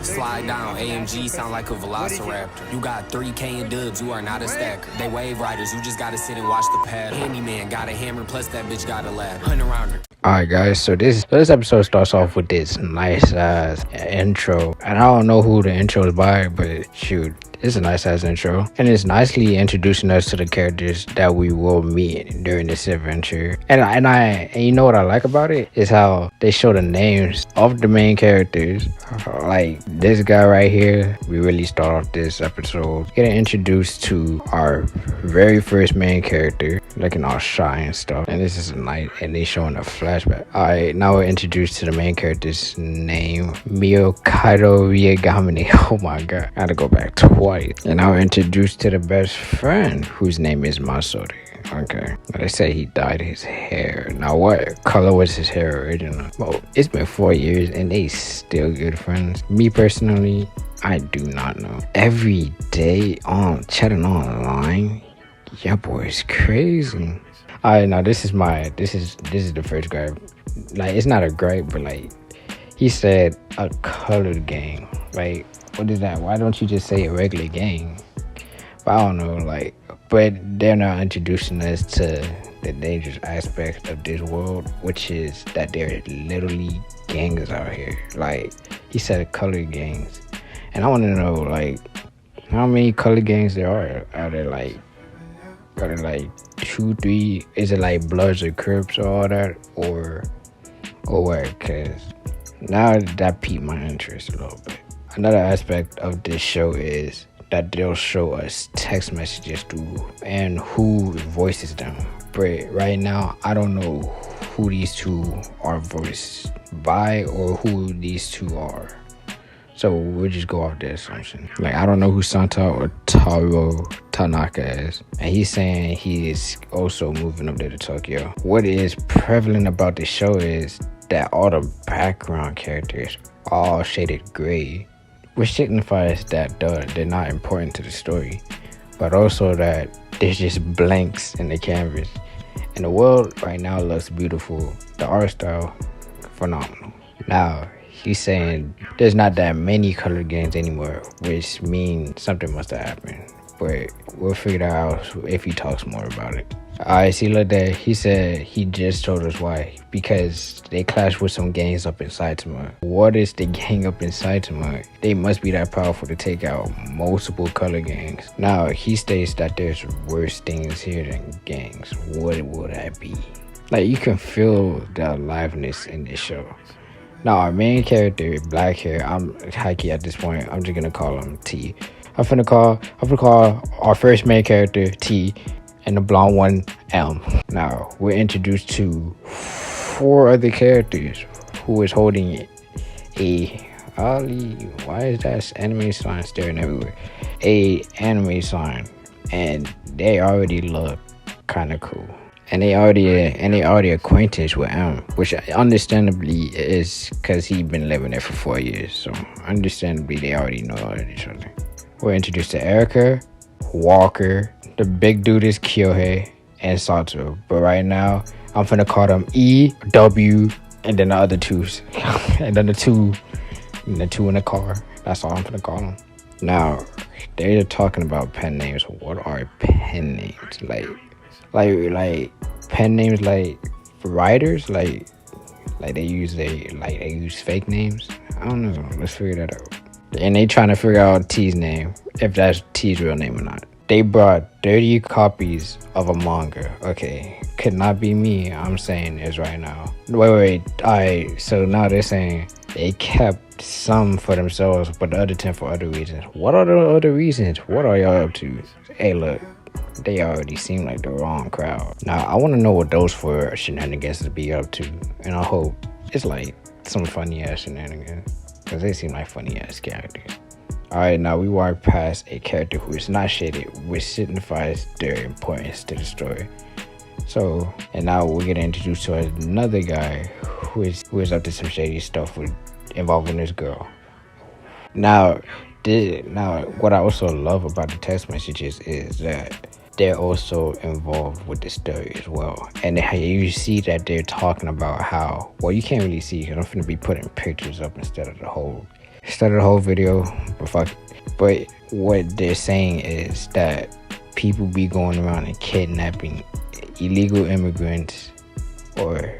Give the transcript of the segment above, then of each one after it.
Slide down, AMG sound like a velociraptor. You got 3K in dubs, you are not a stacker. They wave riders, you just gotta sit and watch the pad. Handyman got a hammer, plus that bitch got a ladder. 100 rounder. Alright guys, so this episode starts off with this nice ass intro. And I don't know who the intro is by, but shoot, it's a nice ass intro. And it's nicely introducing us to the characters that we will meet during this adventure. And you know what I like about it is how they show the names of the main characters. Like this guy right here, we really start off this episode getting introduced to our very first main character, looking all shy and stuff. And this is a night, and they showing a flashback. Alright, now we're introduced to the main character's name, Miyokairo Riegamine. Oh my god, I had to go back twice. And now we're introduced to the best friend, whose name is Masori. Okay, they say he dyed his hair. Now what color was his hair originally? Well, it's been 4 years and they still good friends. Me personally, I do not know. Every day on chatting online, your boy is crazy. Alright, now this is the first gripe. Like, it's not a gripe, but like, he said a colored gang. Like, what is that? Why don't you just say a regular gang? But I don't know, like, but they're not introducing us to the dangerous aspect of this world, which is that there are literally gangs out here. Like, he said colored gangs. And I want to know, like, how many colored gangs there are? Are there like 2, 3? Is it like Bloods or Crips or all that? Or what? Because now that piqued my interest a little bit. Another aspect of this show is that they'll show us text messages through and who voices them. But right now, I don't know who these two are voiced by or who these two are. So we'll just go off the assumption. Like, I don't know who Santa or Taro Tanaka is. And he's saying he is also moving up there to Tokyo. What is prevalent about the show is that all the background characters are all shaded gray, which signifies that they're not important to the story, but also that there's just blanks in the canvas. And the world right now looks beautiful. The art style, phenomenal. Now, he's saying there's not that many colored games anymore, which means something must have happened. But we'll figure that out if he talks more about it. Alright, see, look there. He said he just told us why. Because they clashed with some gangs up in Saitama. What is the gang up in Saitama? They must be that powerful to take out multiple color gangs. Now, he states that there's worse things here than gangs. What would that be? Like, you can feel the aliveness in this show. Now, our main character, black hair, I'm hikey at this point. I'm just gonna call him T. I'm gonna call our first main character T, and the blonde one M. Now, we're introduced to 4 other characters who is holding why is that anime sign staring everywhere? A anime sign, and they already look kind of cool. And they already acquainted with M, which understandably is because he's been living there for 4 years. So understandably, they already know all of each other. We're introduced to Erica, Walker, the big dude is Kyohei, and Sato. But right now, I'm finna call them E, W, and then the other twos. And then the two in the car. That's all I'm finna call them. Now, they're talking about pen names. What are pen names? Like pen names like writers? Like they use fake names? I don't know. Let's figure that out. And they trying to figure out T's name, if that's T's real name or not. They brought 30 copies of a manga. Okay, could not be me. I'm saying this right now. Wait. Alright, so now they're saying they kept some for themselves, but the other 10 for other reasons. What are the other reasons? What are y'all up to? Hey, look, they already seem like the wrong crowd. Now, I want to know what those 4 shenanigans to be up to. And I hope it's like some funny ass shenanigans, because they seem like funny ass characters. Alright, now we walk past a character who is not shaded, which signifies their importance to the story. So, and now we're getting introduced to another guy who is up to some shady stuff involving this girl. Now, what I also love about the text messages is that they're also involved with the story as well. And you see that they're talking about how, well, you can't really see because I'm going to be putting pictures up instead of the whole started the whole video, but fuck it. But what they're saying is that people be going around and kidnapping illegal immigrants or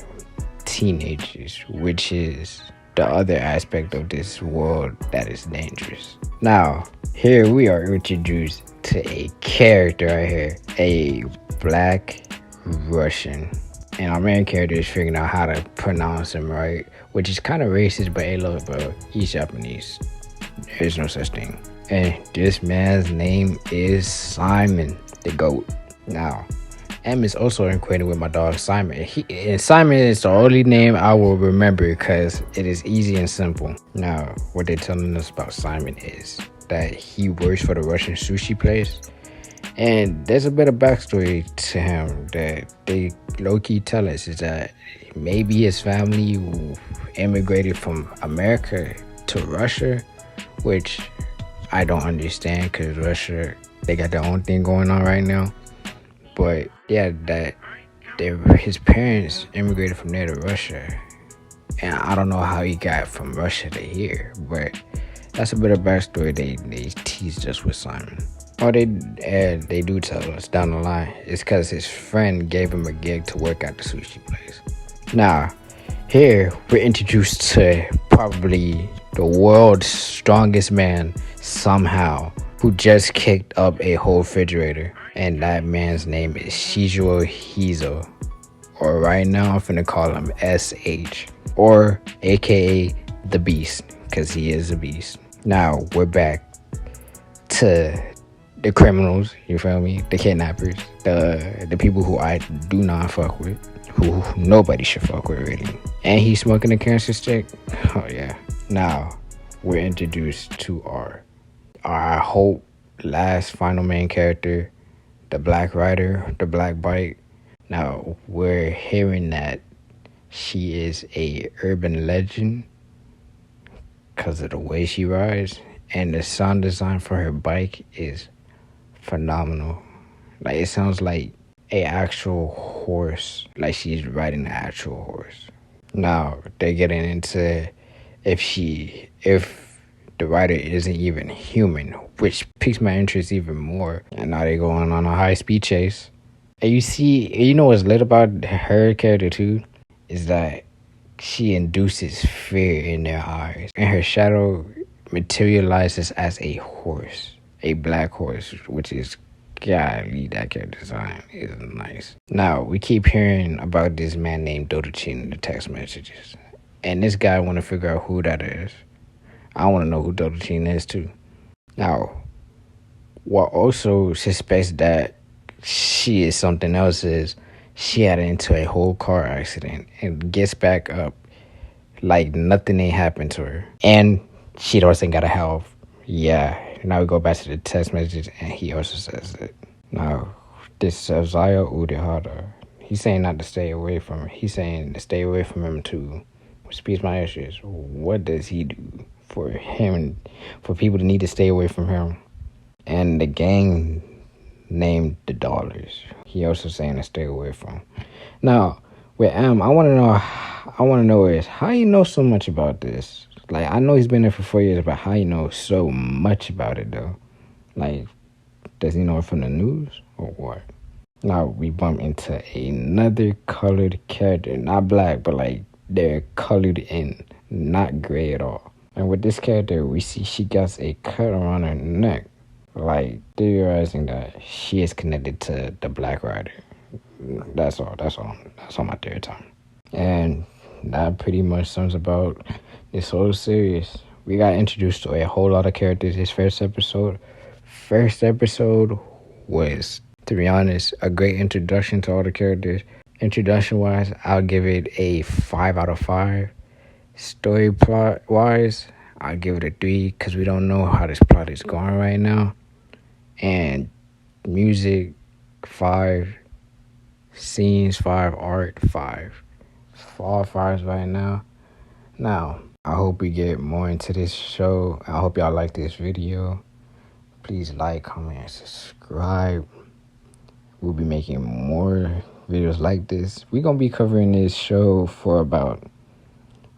teenagers, which is the other aspect of this world that is dangerous. Now, here we are introduced to a character right here, a black Russian. And our main character is figuring out how to pronounce him right, which is kind of racist, but hey, look, bro, he's Japanese. There's no such thing. And this man's name is Simon the Goat. Now, M is also acquainted with my dog Simon. And Simon is the only name I will remember because it is easy and simple. Now, what they're telling us about Simon is that he works for the Russian sushi place. And there's a bit of backstory to him that they low-key tell us is that maybe his family immigrated from America to Russia, which I don't understand because Russia, they got their own thing going on right now. But yeah, that his parents immigrated from there to Russia. And I don't know how he got from Russia to here, but that's a bit of backstory they teased us with Simon. Oh, they do tell us down the line. It's because his friend gave him a gig to work at the sushi place. Now, here we're introduced to probably the world's strongest man somehow, who just kicked up a whole refrigerator. And that man's name is Shizuo Hizo. Or right now, I'm finna call him SH. Or AKA the Beast, because he is a beast. Now, we're back to the criminals, you feel me? The kidnappers, the people who I do not fuck with, who nobody should fuck with really. And he's smoking a cancer stick. Oh yeah. Now we're introduced to our hope last final main character, the Black Rider, the Black Bike. Now we're hearing that she is a urban legend because of the way she rides, and the sound design for her bike is phenomenal. Like, it sounds like a actual horse, like she's riding an actual horse. Now they're getting into if the rider isn't even human, which piques my interest even more. And now they're going on a high-speed chase. And you know what's lit about her character too is that she induces fear in their eyes, and her shadow materializes as a horse. A black horse, which is, golly, that character design is nice. Now, we keep hearing about this man named Dodochin in the text messages. And this guy want to figure out who that is. I want to know who Dodochin is, too. Now, what also suspects that she is something else is she had into a whole car accident and gets back up like nothing ain't happened to her. And she doesn't got a health. Yeah. Now we go back to the text message, and he also says it. Now, this is Zaya Udehara. He's saying not to stay away from her. He's saying to stay away from him too. Which piques my interest. What does he do for people to need to stay away from him? And the gang named the Dollars. He also saying to stay away from. Now, with M, I want to know is how you know so much about this. Like, I know he's been there for 4 years, but how you know so much about it, though? Like, does he know it from the news or what? Now, we bump into another colored character. Not black, but, like, they're colored in. Not gray at all. And with this character, we see she got a cut around her neck. Like, theorizing that she is connected to the Black Rider. That's all. That's all my theory time. And that pretty much sums about this whole series. We got introduced to a whole lot of characters this first episode. First episode was, to be honest, a great introduction to all the characters. Introduction wise, I'll give it a 5 out of 5. Story plot wise, I'll give it a 3 because we don't know how this plot is going right now. And music, 5. Scenes, 5. Art, 5. All 5s right now. Now, I hope we get more into this show. I hope y'all like this video. Please like, comment, and subscribe. We'll be making more videos like this. We're going to be covering this show for about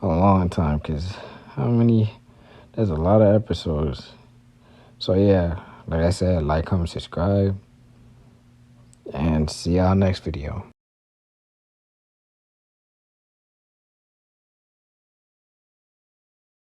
a long time because how many There's a lot of episodes. So yeah, like I said, like, comment, subscribe, and see y'all next video.